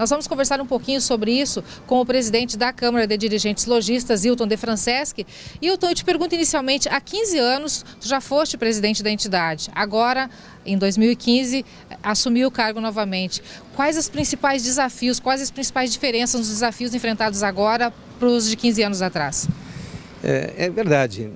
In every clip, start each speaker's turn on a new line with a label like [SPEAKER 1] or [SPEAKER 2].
[SPEAKER 1] Nós vamos conversar um pouquinho sobre isso com o presidente da Câmara de Dirigentes Lojistas, Hilton De Franceschi. Hilton, eu te pergunto inicialmente, há 15 anos tu já foste presidente da entidade, agora em 2015 assumiu o cargo novamente. Quais os principais desafios, quais as principais diferenças nos desafios enfrentados agora para os de 15 anos atrás?
[SPEAKER 2] É verdade,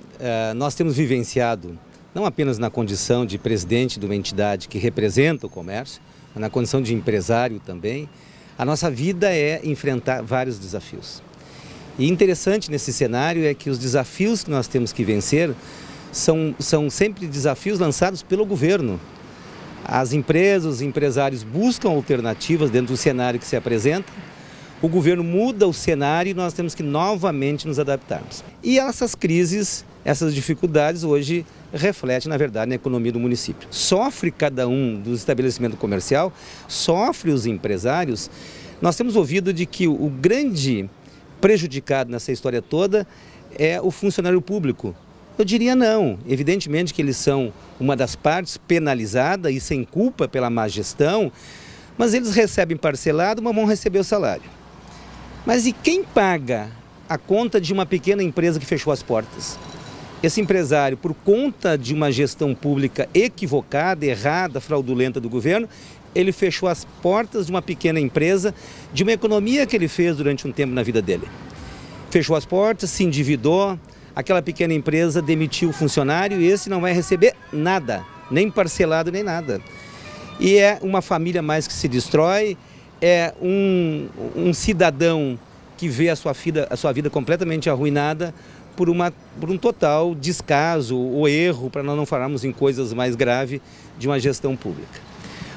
[SPEAKER 2] nós temos vivenciado, não apenas na condição de presidente de uma entidade que representa o comércio, mas na condição de empresário também, a nossa vida é enfrentar vários desafios. E interessante nesse cenário é que os desafios que nós temos que vencer são sempre desafios lançados pelo governo. As empresas, os empresários buscam alternativas dentro do cenário que se apresenta. O governo muda o cenário e nós temos que novamente nos adaptarmos. E essas crises, essas dificuldades hoje refletem, na verdade, na economia do município. Sofre cada um dos estabelecimentos comerciais, sofre os empresários. Nós temos ouvido de que o grande prejudicado nessa história toda é o funcionário público. Eu diria não, evidentemente que eles são uma das partes penalizada e sem culpa pela má gestão, mas eles recebem parcelado, mas vão receber o salário. Mas e quem paga a conta de uma pequena empresa que fechou as portas? Esse empresário, por conta de uma gestão pública equivocada, errada, fraudulenta do governo, ele fechou as portas de uma pequena empresa, de uma economia que ele fez durante um tempo na vida dele. Fechou as portas, se endividou, aquela pequena empresa demitiu o funcionário e esse não vai receber nada, nem parcelado nem nada. E é uma família mais que se destrói, é um cidadão que vê a sua vida completamente arruinada por um total descaso ou erro, para nós não falarmos em coisas mais graves, de uma gestão pública.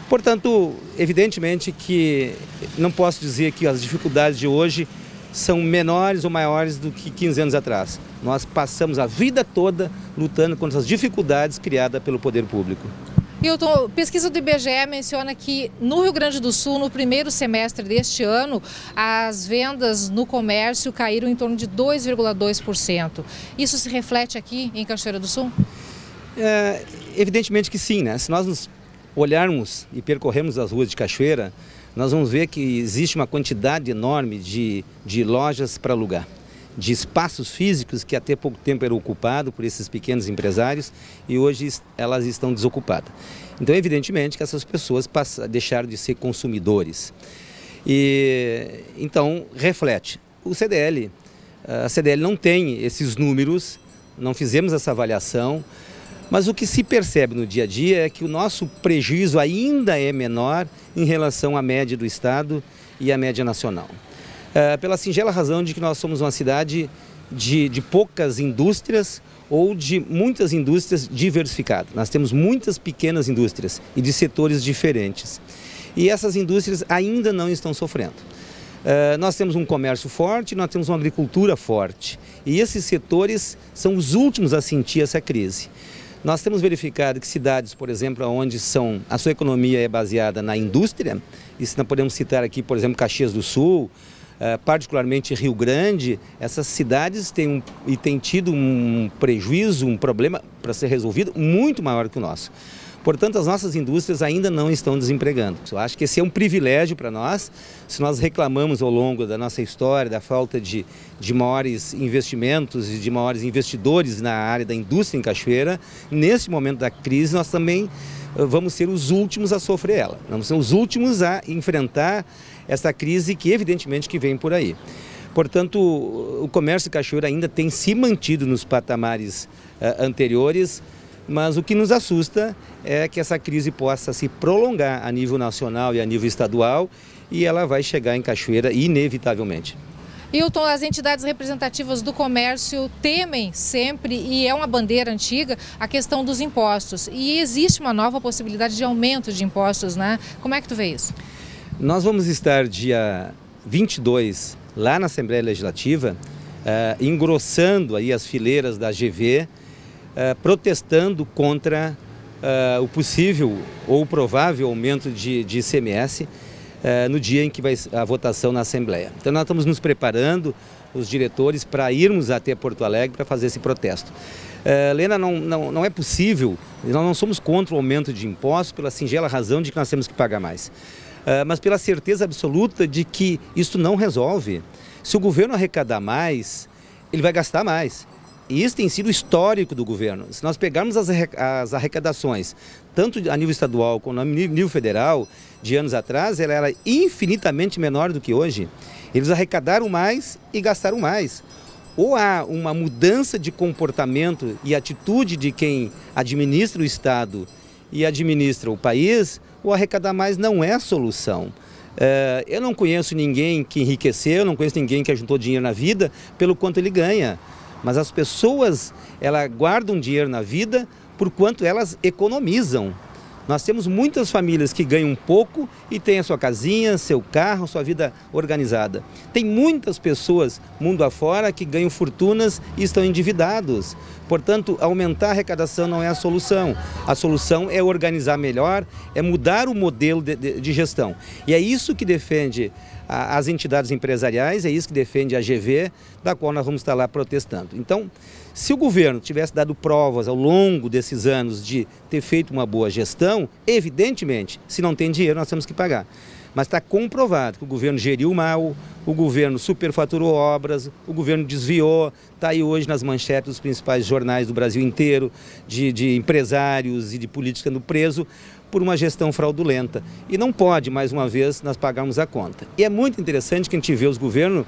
[SPEAKER 2] Portanto, evidentemente que não posso dizer que as dificuldades de hoje são menores ou maiores do que 15 anos atrás. Nós passamos a vida toda lutando contra as dificuldades criadas pelo poder público.
[SPEAKER 1] Hilton, pesquisa do IBGE menciona que no Rio Grande do Sul, no primeiro semestre deste ano, as vendas no comércio caíram em torno de 2,2%. Isso se reflete aqui em Cachoeira do Sul?
[SPEAKER 2] Evidentemente que sim, né? Se nós nos olharmos e percorrermos as ruas de Cachoeira, nós vamos ver que existe uma quantidade enorme de lojas para alugar, de espaços físicos que até pouco tempo eram ocupados por esses pequenos empresários e hoje elas estão desocupadas. Então, evidentemente que essas pessoas deixaram de ser consumidores. E então, reflete. A CDL não tem esses números, não fizemos essa avaliação, mas o que se percebe no dia a dia é que o nosso prejuízo ainda é menor em relação à média do Estado e à média nacional. Pela singela razão de que nós somos uma cidade de poucas indústrias ou de muitas indústrias diversificadas. Nós temos muitas pequenas indústrias e de setores diferentes. E essas indústrias ainda não estão sofrendo. Nós temos um comércio forte, nós temos uma agricultura forte. E esses setores são os últimos a sentir essa crise. Nós temos verificado que cidades, por exemplo, onde a sua economia é baseada na indústria, e se nós podemos citar aqui, por exemplo, Caxias do Sul, particularmente Rio Grande, essas cidades têm tido um prejuízo, um problema para ser resolvido muito maior que o nosso. Portanto, as nossas indústrias ainda não estão desempregando. Eu acho que esse é um privilégio para nós. Se nós reclamamos ao longo da nossa história da falta de maiores investimentos e de maiores investidores na área da indústria em Cachoeira, nesse momento da crise nós também vamos ser os últimos a sofrer ela. Vamos ser os últimos a enfrentar essa crise que evidentemente que vem por aí. Portanto, o comércio de Cachoeira ainda tem se mantido nos patamares anteriores, mas o que nos assusta é que essa crise possa se prolongar a nível nacional e a nível estadual e ela vai chegar em Cachoeira inevitavelmente.
[SPEAKER 1] Hilton, as entidades representativas do comércio temem sempre, e é uma bandeira antiga, a questão dos impostos. E existe uma nova possibilidade de aumento de impostos, né? Como é que tu vê isso?
[SPEAKER 2] Nós vamos estar dia 22 lá na Assembleia Legislativa, engrossando aí as fileiras da GV, protestando contra o possível ou provável aumento de ICMS no dia em que vai a votação na Assembleia. Então nós estamos nos preparando, os diretores, para irmos até Porto Alegre para fazer esse protesto. Lena, não é possível, nós não somos contra o aumento de impostos pela singela razão de que nós temos que pagar mais. mas pela certeza absoluta de que isso não resolve. Se o governo arrecadar mais, ele vai gastar mais. E isso tem sido histórico do governo. Se nós pegarmos as arrecadações, tanto a nível estadual como a nível federal, de anos atrás, ela era infinitamente menor do que hoje. Eles arrecadaram mais e gastaram mais. Ou há uma mudança de comportamento e atitude de quem administra o Estado e administra o país, ou arrecadar mais não é a solução. Eu não conheço ninguém que enriqueceu, não conheço ninguém que ajuntou dinheiro na vida pelo quanto ele ganha. Mas as pessoas, elas guardam dinheiro na vida por quanto elas economizam. Nós temos muitas famílias que ganham pouco e têm a sua casinha, seu carro, sua vida organizada. Tem muitas pessoas, mundo afora, que ganham fortunas e estão endividados. Portanto, aumentar a arrecadação não é a solução. A solução é organizar melhor, é mudar o modelo de gestão. E é isso que defende as entidades empresariais, é isso que defende a GV, da qual nós vamos estar lá protestando. Então, se o governo tivesse dado provas ao longo desses anos de ter feito uma boa gestão, evidentemente, se não tem dinheiro, nós temos que pagar. Mas está comprovado que o governo geriu mal, o governo superfaturou obras, o governo desviou, está aí hoje nas manchetes dos principais jornais do Brasil inteiro, de empresários e de política no preso, por uma gestão fraudulenta. E não pode, mais uma vez, nós pagarmos a conta. E é muito interessante que a gente vê os governos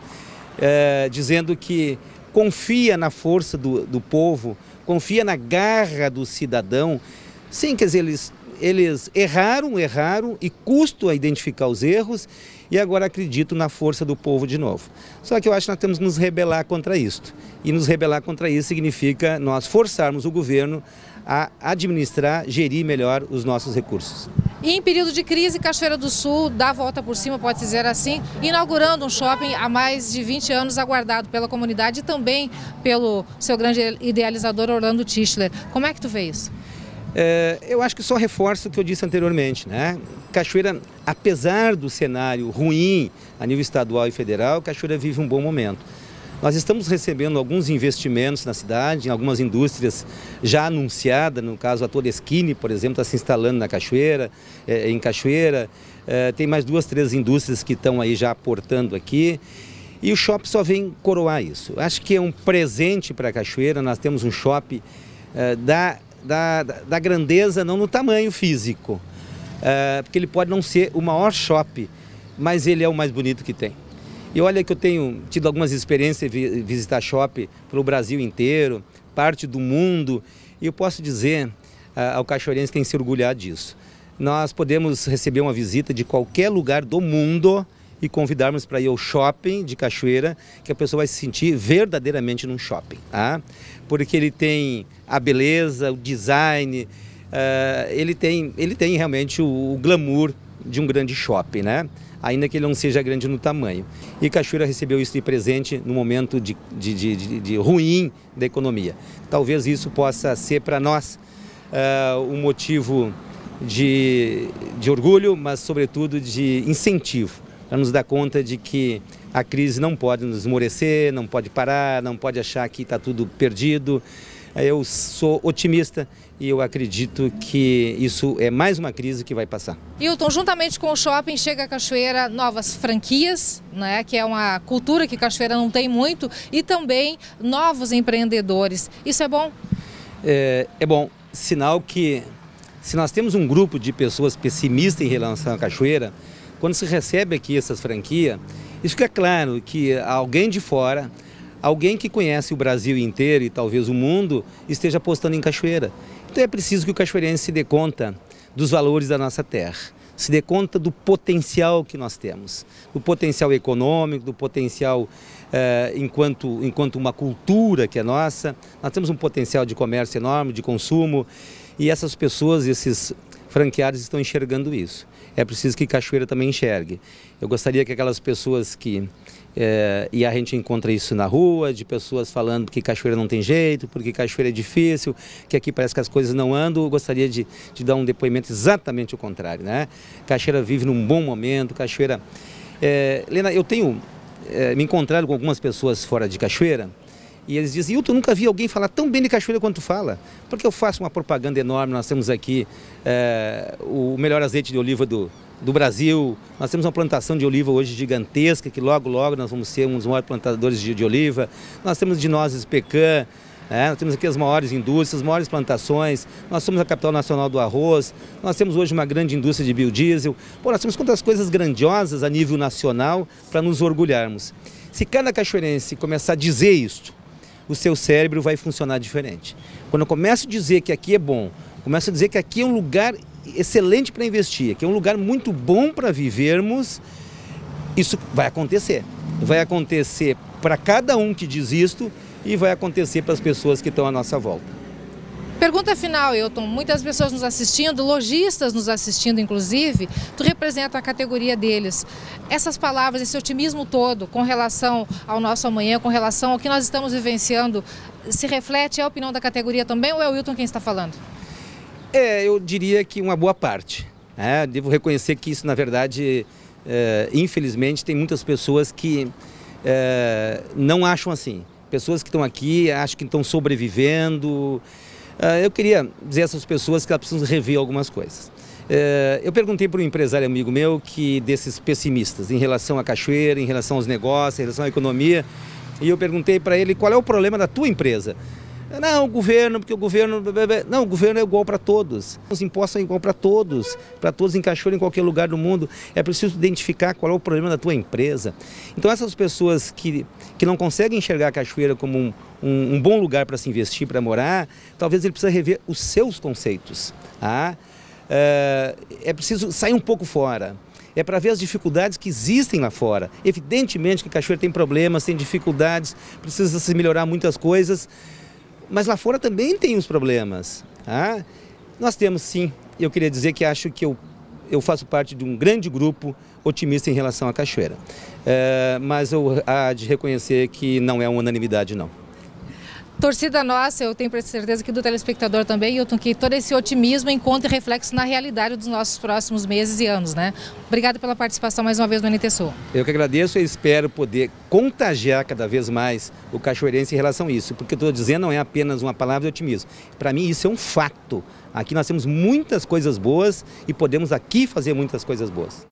[SPEAKER 2] dizendo que confia na força do povo, confia na garra do cidadão. Sim, quer dizer, eles erraram e custam a identificar os erros e agora acreditam na força do povo de novo. Só que eu acho que nós temos que nos rebelar contra isto. E nos rebelar contra isso significa nós forçarmos o governo a administrar, gerir melhor os nossos recursos.
[SPEAKER 1] E em período de crise, Cachoeira do Sul dá a volta por cima, pode dizer assim, inaugurando um shopping há mais de 20 anos aguardado pela comunidade e também pelo seu grande idealizador Orlando Tischler. Como é que tu vê isso?
[SPEAKER 2] Eu acho que só reforça o que eu disse anteriormente, né? Cachoeira, apesar do cenário ruim a nível estadual e federal, Cachoeira vive um bom momento. Nós estamos recebendo alguns investimentos na cidade, em algumas indústrias já anunciadas, no caso a Todeschini, por exemplo, está se instalando na Cachoeira, em Cachoeira. Tem mais 2, 3 indústrias que estão aí já aportando aqui. E o shopping só vem coroar isso. Acho que é um presente para a Cachoeira. Nós temos um shopping da grandeza, não no tamanho físico, porque ele pode não ser o maior shopping, mas ele é o mais bonito que tem. E olha que eu tenho tido algumas experiências de visitar shopping pelo Brasil inteiro, parte do mundo, e eu posso dizer ao cachoeirense que tem que se orgulhar disso. Nós podemos receber uma visita de qualquer lugar do mundo e convidarmos para ir ao shopping de Cachoeira, que a pessoa vai se sentir verdadeiramente num shopping, tá? Porque ele tem a beleza, o design, ele tem realmente o glamour de um grande shopping, né? Ainda que ele não seja grande no tamanho. E Cachoeira recebeu isso de presente no momento de ruim da economia. Talvez isso possa ser para nós um motivo de orgulho, mas sobretudo de incentivo, para nos dar conta de que a crise não pode nos esmorecer, não pode parar, não pode achar que está tudo perdido. Eu sou otimista e eu acredito que isso é mais uma crise que vai passar.
[SPEAKER 1] Hilton, juntamente com o shopping, chega a Cachoeira novas franquias, né, que é uma cultura que Cachoeira não tem muito, e também novos empreendedores. Isso é bom?
[SPEAKER 2] É bom. Sinal que, se nós temos um grupo de pessoas pessimistas em relação à Cachoeira, quando se recebe aqui essas franquias, isso fica claro que alguém de fora, alguém que conhece o Brasil inteiro e talvez o mundo, esteja apostando em Cachoeira. Então é preciso que o cachoeirense se dê conta dos valores da nossa terra, se dê conta do potencial que nós temos, do potencial econômico, do potencial enquanto uma cultura que é nossa. Nós temos um potencial de comércio enorme, de consumo, e essas pessoas, esses franqueados estão enxergando isso. É preciso que Cachoeira também enxergue. Eu gostaria que aquelas pessoas que... e a gente encontra isso na rua, de pessoas falando que Cachoeira não tem jeito, porque Cachoeira é difícil, que aqui parece que as coisas não andam. Eu gostaria de dar um depoimento exatamente o contrário, né? Cachoeira vive num bom momento, Cachoeira... Lena, eu tenho me encontrado com algumas pessoas fora de Cachoeira, e eles dizem: Hilton, nunca vi alguém falar tão bem de Cachoeira quanto tu fala. Porque eu faço uma propaganda enorme. Nós temos aqui o melhor azeite de oliva do do Brasil. Nós temos uma plantação de oliva hoje gigantesca, que logo nós vamos ser um dos maiores plantadores de oliva. Nós temos de nozes pecan, nós temos aqui as maiores indústrias, as maiores plantações. Nós somos a capital nacional do arroz. Nós temos hoje uma grande indústria de biodiesel. Pô, nós temos quantas coisas grandiosas a nível nacional para nos orgulharmos. Se cada cachoeirense começar a dizer isto, o seu cérebro vai funcionar diferente. Quando eu começo a dizer que aqui é bom, começo a dizer que aqui é um lugar excelente para investir, que é um lugar muito bom para vivermos, isso vai acontecer. Vai acontecer para cada um que diz isto e vai acontecer para as pessoas que estão à nossa volta.
[SPEAKER 1] Pergunta final, Hilton. Muitas pessoas nos assistindo, lojistas nos assistindo, inclusive, tu representa a categoria deles. Essas palavras, esse otimismo todo com relação ao nosso amanhã, com relação ao que nós estamos vivenciando, se reflete a opinião da categoria também ou é o Hilton quem está falando?
[SPEAKER 2] Eu diria que uma boa parte. Devo reconhecer que isso, na verdade, infelizmente, tem muitas pessoas que não acham assim. Pessoas que estão aqui, acham que estão sobrevivendo. Eu queria dizer a essas pessoas que elas precisam rever algumas coisas. Eu perguntei para um empresário amigo meu desses pessimistas em relação à cachoeira, em relação aos negócios, em relação à economia, e eu perguntei para ele qual é o problema da tua empresa. Não, o governo, porque o governo... Não, o governo é igual para todos. Os impostos são igual para todos em Cachoeira, em qualquer lugar do mundo. É preciso identificar qual é o problema da tua empresa. Então essas pessoas que não conseguem enxergar a Cachoeira como um bom lugar para se investir, para morar, talvez ele precise rever os seus conceitos. É preciso sair um pouco fora. É para ver as dificuldades que existem lá fora. Evidentemente que Cachoeira tem problemas, tem dificuldades, precisa se melhorar muitas coisas. Mas lá fora também tem os problemas. Nós temos sim, eu queria dizer que acho que eu faço parte de um grande grupo otimista em relação à Cachoeira. Mas eu há de reconhecer que não é uma unanimidade, não.
[SPEAKER 1] Torcida nossa, eu tenho certeza que do telespectador também, Hilton, que todo esse otimismo encontre reflexo na realidade dos nossos próximos meses e anos, né? Obrigada pela participação mais uma vez no NT Sul.
[SPEAKER 2] Eu que agradeço e espero poder contagiar cada vez mais o cachoeirense em relação a isso, porque eu estou dizendo não é apenas uma palavra de otimismo. Para mim isso é um fato. Aqui nós temos muitas coisas boas e podemos aqui fazer muitas coisas boas.